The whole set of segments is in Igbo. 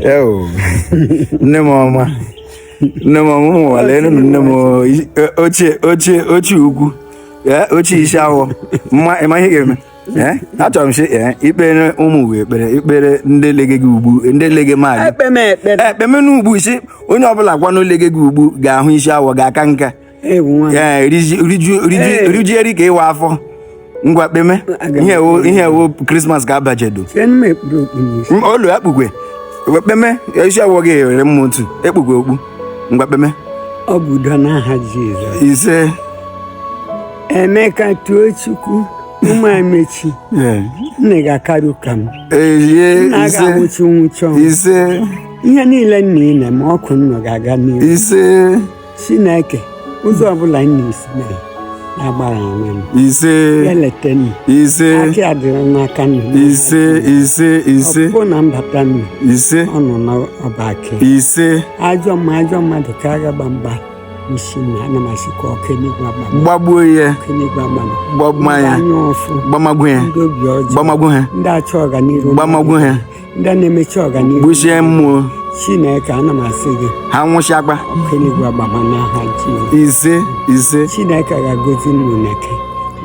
Ewo. Nne mama. Nne mama wale nne mo oche ugwu. Oche isi awọ. Ma ihe ga-eme. Achọrọ m ikpere ụmụ ekpere ndị lege gị ugbu ndị lege maadị ekpeme n'ugbu isi onye ọbụla gwa n'olege gị ugbu ga-ahụ isi awọ ga-aka nka rijueri ka ịwa afọ ngwa kpeme ihe wo Krismas ga-abajedo olu akpukwe kpeme isi awọ gị ewere mma otu ekpukwe okpu ngwa kpeme ọ bụ udo n'aha Jizọs ise Emeka tuo Chukwu ụmụ emechi nne ga-akarị ụka m nna ga-anwụchi nwụchi ise ihe niile nna ị na-eme ọkụ nnọ ga-aga n'ihu ise Chineke ụzọ ọbụla nna isi mere na-agbara amen ise ya leta nna ise aka ya dịrị n'aka nna ise ọpụpụ na mbata nna ise ọ nọ n'ọba aka ise ajọ mmadụ ka agha gbamgba isi na ana m asịkwa ọkenigwe agbana gbagbuo ya ọkenigwe agbana gbamanya anya ọfụ gbamagwu ya ndị obi ọjọọ gbamagwu ha ndị achọ ọganiru gbamagwu ha ndị na-emechi ọganiru gbuchie mmụọ Chineke ana m asị gị ha nwụchi akpa ọkenigwe agbama n'aha Jizọs ise Chineke ga-agọzi nnụ n'eke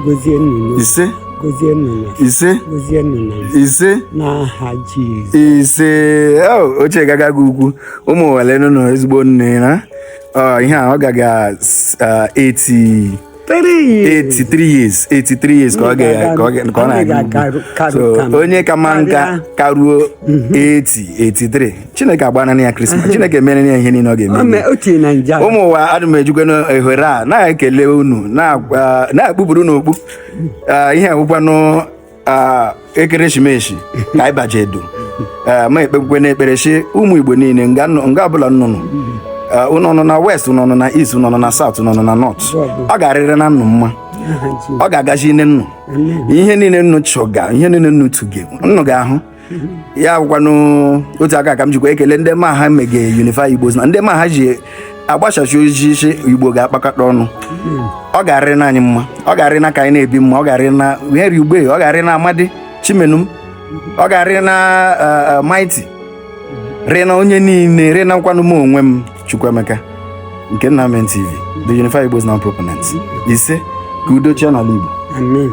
gọzie nnụ ise gọzie nnụ na ise gọzie nnụ na ise n'aha Jizọs ise ochie gaga gị ukwu ụmụ wale nọ ezigbo nne na ihe a ọ gaga 83 years ka ọ na-aga so onye ka ma nka karuo 83 Chineke agbana ya Krismas Chineke mere ya ihe niile ọ ga-eme ụmụ ụwa adị m ejikwa n'ohere a na-ekele unu na-akpụpụrụ n'okpu ihe awụkwanụ ekeresimesi ka anyị bajedo ma ekpekwe n'ekpere shi ụmụ Igbo niile nga ọbụla nnụnụ unu nọ na west unu nọ na east unu nọ na south unu nọ na north ọ ga-arịrị na nnụ mma ọ ga-agazi nne nnụ ihe niile nnụ chọga ihe niile nnụ tuge nnụ ga-ahụ ya bụkwanụ otu aka ka m jikwa ekele ndị ma ha mege Unify Igbo na ndị ma ha ji agbachachi ojiji Igbo ga-akpakọta ọnụ ọ ga-arịrị na anyị mma ọ ga-arịrị na ka anyị na-ebi mma ọ ga-arịrị na Henry Ugbe ọ ga-arịrị na Amadi Chimenum ọ ga-arịrị na Mighty rịị na onye niile rịị na nkwanụ m onwe m Chukwuemeka nke Nnamen TV the Unify Igbo's now proponent ise ka udo chia n'ala Igbo. Amen.